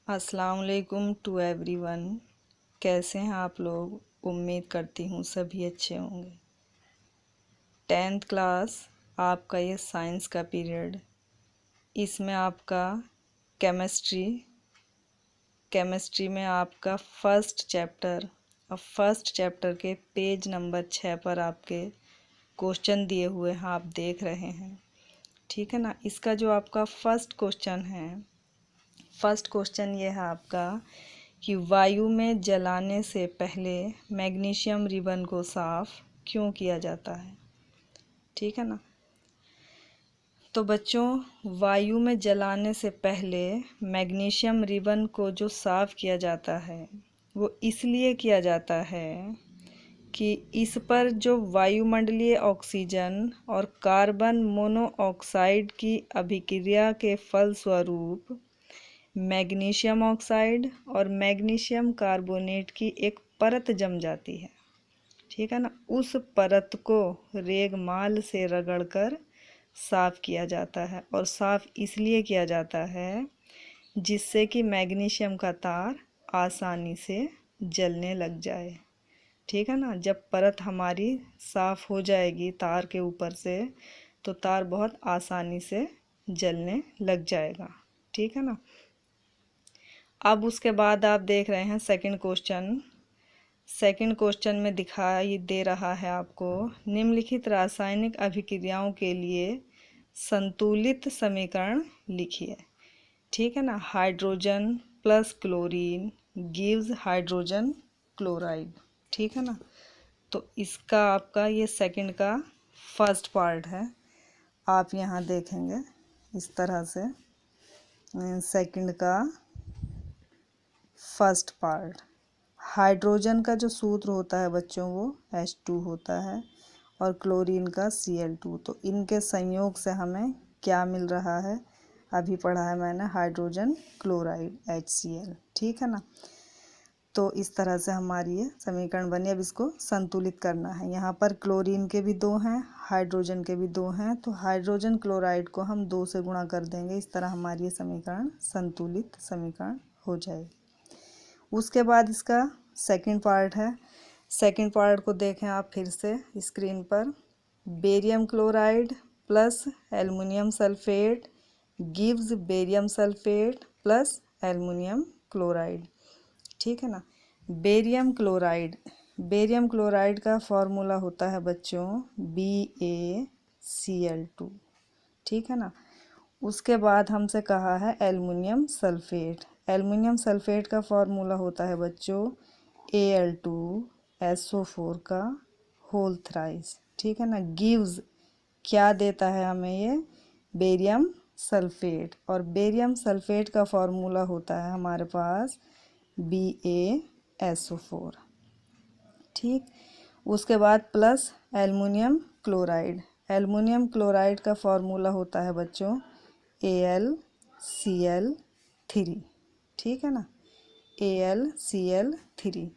अस्सलाम वालेकुम to everyone. कैसे हैं आप लोग? उम्मीद करती हूँ सभी अच्छे होंगे। 10th क्लास आपका ये साइंस का पीरियड, इसमें आपका केमिस्ट्री में आपका फर्स्ट चैप्टर और फर्स्ट चैप्टर के पेज नंबर 6 पर आपके क्वेश्चन दिए हुए हैं, आप देख रहे हैं। ठीक है ना। इसका जो आपका फर्स्ट क्वेश्चन ये है आपका कि वायु में जलाने से पहले मैग्नीशियम रिबन को साफ क्यों किया जाता है। ठीक है ना। तो बच्चों, वायु में जलाने से पहले मैग्नीशियम रिबन को जो साफ किया जाता है वो इसलिए किया जाता है कि इस पर जो वायुमंडलीय ऑक्सीजन और कार्बन मोनोऑक्साइड की अभिक्रिया के फलस्वरूप मैग्नीशियम ऑक्साइड और मैग्नीशियम कार्बोनेट की एक परत जम जाती है। ठीक है ना। उस परत को रेगमाल से रगड़कर साफ़ किया जाता है, और साफ़ इसलिए किया जाता है जिससे कि मैग्नीशियम का तार आसानी से जलने लग जाए। ठीक है ना। जब परत हमारी साफ़ हो जाएगी तार के ऊपर से, तो तार बहुत आसानी से जलने लग जाएगा। ठीक है ना। अब उसके बाद आप देख रहे हैं सेकंड क्वेश्चन में दिखाई दे रहा है आपको, निम्नलिखित रासायनिक अभिक्रियाओं के लिए संतुलित समीकरण लिखिए। ठीक है ना। Hydrogen plus chlorine gives hydrogen chloride. ठीक है ना। तो इसका आपका ये सेकंड का फर्स्ट पार्ट है। आप यहाँ देखेंगे इस तरह से सेकंड का फर्स्ट पार्ट। हाइड्रोजन का जो सूत्र होता है बच्चों वो H2 होता है, और क्लोरीन का Cl2। तो इनके संयोग से हमें क्या मिल रहा है, अभी पढ़ा है मैंने, हाइड्रोजन क्लोराइड HCl। ठीक है ना। तो इस तरह से हमारी ये समीकरण बनी। अब इसको संतुलित करना है। यहाँ पर क्लोरीन के भी 2 हैं, हाइड्रोजन के भी 2 हैं, तो हाइड्रोजन क्लोराइड को हम 2 से गुणा कर देंगे। इस तरह हमारी ये समीकरण संतुलित समीकरण हो जाएगी। उसके बाद इसका सेकंड पार्ट है। सेकंड पार्ट को देखें आप फिर से स्क्रीन पर। Barium chloride plus aluminium sulphate gives barium sulphate plus aluminium chloride. ठीक है ना। बेरियम क्लोराइड का फॉर्मूला होता है बच्चों BaCl2। ठीक है ना। उसके बाद हमसे कहा है एल्युमिनियम सल्फेट का फॉर्मूला होता है बच्चों Al2SO4 का होल थ्राइस। ठीक है ना। गिव्स क्या देता है हमें, ये बेरियम सल्फेट, और बेरियम सल्फेट का फॉर्मूला होता है हमारे पास BaSO4। ठीक। उसके बाद प्लस एल्युमिनियम क्लोराइड का फॉर्मूला होता है बच्चों AlCl3। ठीक है ना। AlCl3।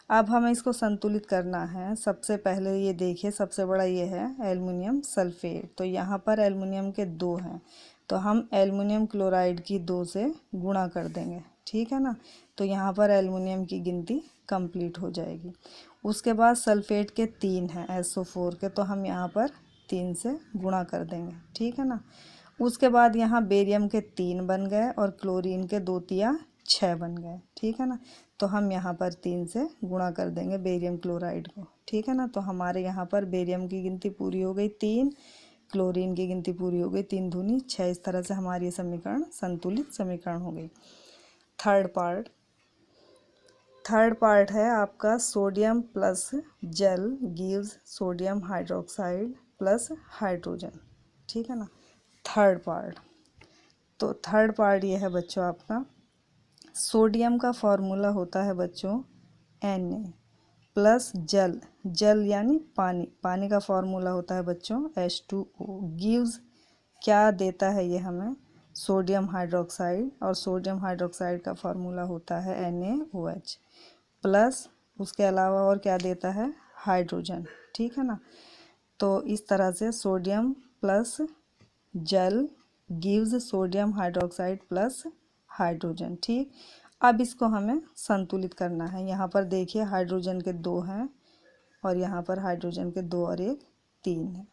अब हमें इसको संतुलित करना है। सबसे पहले ये देखिए, सबसे बड़ा ये है एल्युमिनियम सल्फेट। तो यहाँ पर एल्युमिनियम के 2 हैं, तो हम एल्युमिनियम क्लोराइड की 2 से गुणा कर देंगे। ठीक है ना। तो यहाँ पर एल्युमिनियम की गिनती कंप्लीट हो जाएगी। उसके बाद सल्फेट के 3 हैं SO4 के, तो हम यहाँ पर 3 से गुणा कर देंगे। ठीक है ना। उसके बाद यहाँ बेरियम के 3 बन गए और क्लोरीन के 2 तिया 6 बन गए। ठीक है ना। तो हम यहाँ पर 3 से गुणा कर देंगे बेरियम क्लोराइड को। ठीक है ना। तो हमारे यहाँ पर बेरियम की गिनती पूरी हो गई 3, क्लोरीन की गिनती पूरी हो गई 3 दूनी 6। इस तरह से हमारी ये समीकरण संतुलित समीकरण हो गई। थर्ड पार्ट है आपका सोडियम प्लस जल gives sodium hydroxide plus hydrogen. ठीक है ना। थर्ड पार्ट ये है बच्चों आपका, सोडियम का फॉर्मूला होता है बच्चों Na प्लस जल यानी पानी का फॉर्मूला होता है बच्चों H2O। गिव्स क्या देता है ये हमें, सोडियम हाइड्रोक्साइड, और सोडियम हाइड्रोक्साइड का फॉर्मूला होता है NaOH प्लस उसके अलावा और क्या देता है, हाइड्रोजन। ठीक है ना। तो इस तरह से सोडियम प्लस जल gives sodium hydroxide plus hydrogen. ठीक, अब इसको हमें संतुलित करना है। यहाँ पर देखिए हाइड्रोजन के 2 हैं और यहाँ पर हाइड्रोजन के 2 और 1 3 है।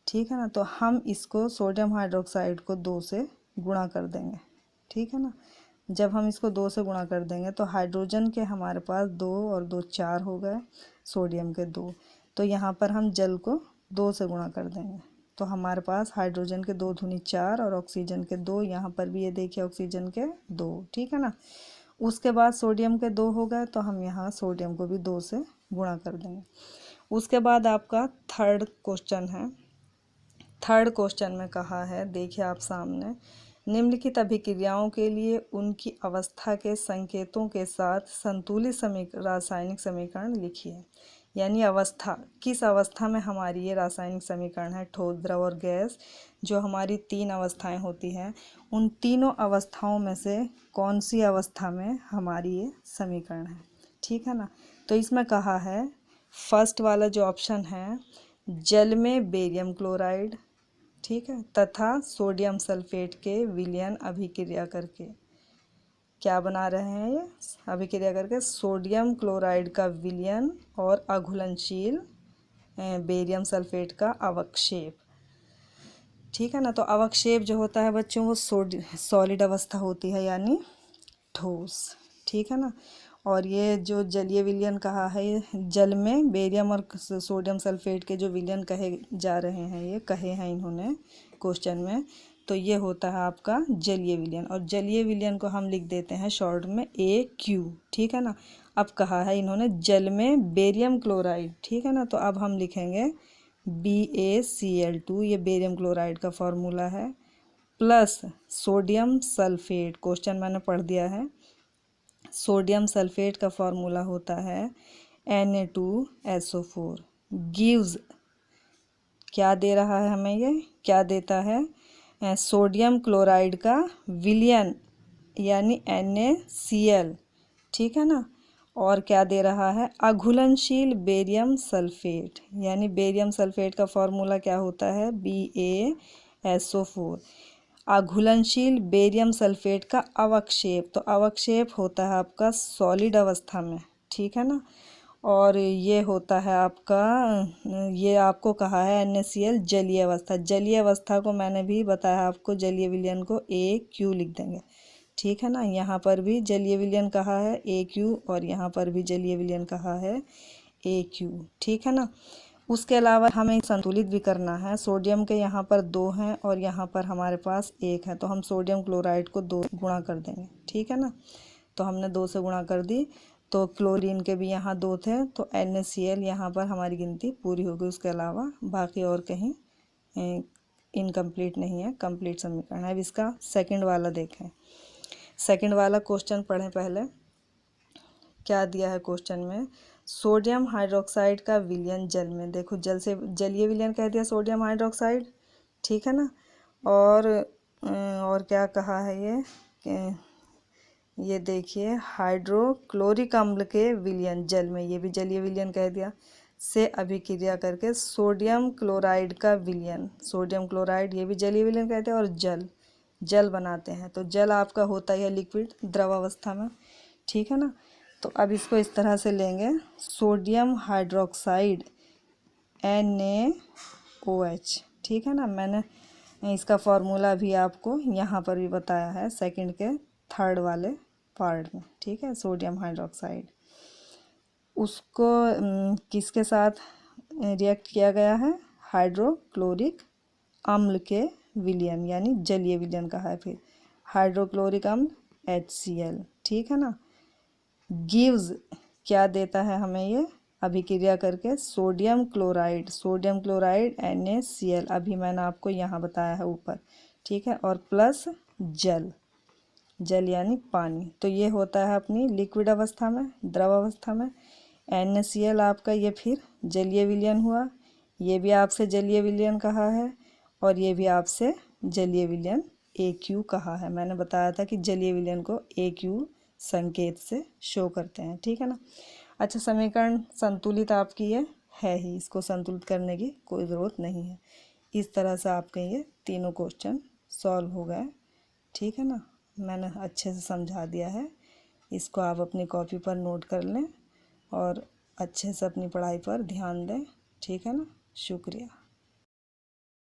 ठीक है ना, तो हम इसको सोडियम हाइड्रोक्साइड को 2 से गुणा कर देंगे। ठीक है ना, जब हम इसको 2 से गुणा कर देंगे तो हाइड्रोजन के हमारे पास 2 और 2 4 हो गए, सोडियम के 2। तो यहाँ पर हम जल को 2 से गुणा कर देंगे तो हमारे पास हाइड्रोजन के 2 दूनी 4 और ऑक्सीजन के 2, यहाँ पर भी ये देखिए ऑक्सीजन के 2। ठीक है ना, उसके बाद सोडियम के 2 हो गए तो हम यहाँ सोडियम को भी 2 से गुणा कर देंगे। उसके बाद आपका थर्ड क्वेश्चन है। थर्ड क्वेश्चन में कहा है, देखिए आप सामने, निम्नलिखित अभिक्रियाओं के लिए उनकी अवस्था के संकेतों के साथ संतुलित रासायनिक समीकरण लिखिए। यानी अवस्था, किस अवस्था में हमारी ये रासायनिक समीकरण है, ठोस, द्रव और गैस, जो हमारी 3 अवस्थाएं होती हैं, उन तीनों अवस्थाओं में से कौन सी अवस्था में हमारी ये समीकरण है। ठीक है ना, तो इसमें कहा है फर्स्ट वाला जो ऑप्शन है, जल में बेरियम क्लोराइड, ठीक है, तथा सोडियम सल्फेट के विलयन अभिक्रिया करके क्या बना रहे हैं, ये अभिक्रिया करके सोडियम क्लोराइड का विलयन और अघुलनशील बेरियम सल्फेट का अवक्षेप। ठीक है ना, तो अवक्षेप जो होता है बच्चों वो सॉलिड अवस्था होती है, यानी ठोस। ठीक है ना, और ये जो जलीय विलयन कहा है, जल में बेरियम और सोडियम सल्फेट के जो विलयन कहे जा रहे हैं, ये कहे हैं इन्होंने क्वेश्चन में, तो ये होता है आपका जलीय विलयन। और जलीय विलयन को हम लिख देते हैं शॉर्ट में AQ। ठीक है ना, अब कहा है इन्होंने जल में बेरियम क्लोराइड। ठीक है ना, तो अब हम लिखेंगे BaCl2, ये बेरियम क्लोराइड का फॉर्मूला है, प्लस सोडियम सल्फेट, क्वेश्चन मैंने पढ़ दिया है, सोडियम सल्फेट का फॉर्मूला होता है Na2SO4, गिव्स, क्या दे रहा है हमें, ये क्या देता है, सोडियम क्लोराइड का विलयन यानी NaCl। ठीक है ना, और क्या दे रहा है, अघुलनशील बेरियम सल्फेट, यानी बेरियम सल्फेट का फॉर्मूला क्या होता है, BaSO4, अघुलनशील बेरियम सल्फेट का अवक्षेप, तो अवक्षेप होता है आपका सॉलिड अवस्था में। ठीक है ना, और ये होता है आपका, ये आपको कहा है NaCl जलीय अवस्था। जलीय अवस्था को मैंने भी बताया आपको, जलीय विलयन को AQ लिख देंगे। ठीक है ना, यहाँ पर भी जलीय विलयन कहा है AQ और यहाँ पर भी जलीय विलयन कहा है AQ। ठीक है ना, उसके अलावा हमें संतुलित भी करना है। सोडियम के यहाँ पर 2 हैं और यहाँ पर हमारे पास 1 है, तो हम सोडियम क्लोराइड को 2 गुणा कर देंगे। ठीक है ना, तो हमने 2 से गुणा कर दी, तो क्लोरीन के भी यहाँ 2 थे, तो NaCl यहाँ पर हमारी गिनती पूरी हो गई। उसके अलावा बाकी और कहीं इनकम्प्लीट नहीं है, कंप्लीट समीकरण है। अब इसका सेकंड वाला देखें। सेकंड वाला क्वेश्चन पढ़ें पहले, क्या दिया है क्वेश्चन में, सोडियम हाइड्रोक्साइड का विलयन जल में, देखो जल से जलीय विलयन कह दिया सोडियम हाइड्रोक्साइड। ठीक है ना, और क्या कहा है ये देखिए हाइड्रोक्लोरिक अम्ल के विलयन जल में, ये भी जलीय विलयन कह दिया, से अभिक्रिया करके सोडियम क्लोराइड का विलयन, सोडियम क्लोराइड ये भी जलीय विलयन कहते हैं, और जल बनाते हैं। तो जल आपका होता है लिक्विड, द्रव अवस्था में। ठीक है ना, तो अब इसको इस तरह से लेंगे, सोडियम हाइड्रोक्साइड NaOH। ठीक है ना, मैंने इसका फॉर्मूला भी आपको यहाँ पर भी बताया है सेकंड के थर्ड वाले पार्ट में। ठीक है, सोडियम हाइड्रोक्साइड, उसको किसके साथ रिएक्ट किया गया है, हाइड्रोक्लोरिक अम्ल के विलयन, यानी जलीय विलयन कहा है। फिर हाइड्रोक्लोरिक अम्ल HCl। ठीक है ना, गिव्स, क्या देता है हमें, ये अभिक्रिया करके सोडियम क्लोराइड NaCl, अभी मैंने आपको यहाँ बताया है ऊपर। ठीक है, और प्लस जल यानी पानी, तो ये होता है अपनी लिक्विड अवस्था में, द्रव अवस्था में। NaCl आपका ये फिर जलीय विलयन हुआ, ये भी आपसे जलीय विलयन कहा है, और ये भी आपसे जलीय विलयन AQ कहा है। मैंने बताया था कि जलीय विलयन को AQ संकेत से शो करते हैं। ठीक है ना, अच्छा, समीकरण संतुलित आपकी ये है ही, इसको संतुलित करने की कोई ज़रूरत नहीं है। इस तरह से आपके ये तीनों क्वेश्चन सॉल्व हो गए। ठीक है ना, मैंने अच्छे से समझा दिया है। इसको आप अपनी कॉपी पर नोट कर लें और अच्छे से अपनी पढ़ाई पर ध्यान दें। ठीक है ना, शुक्रिया।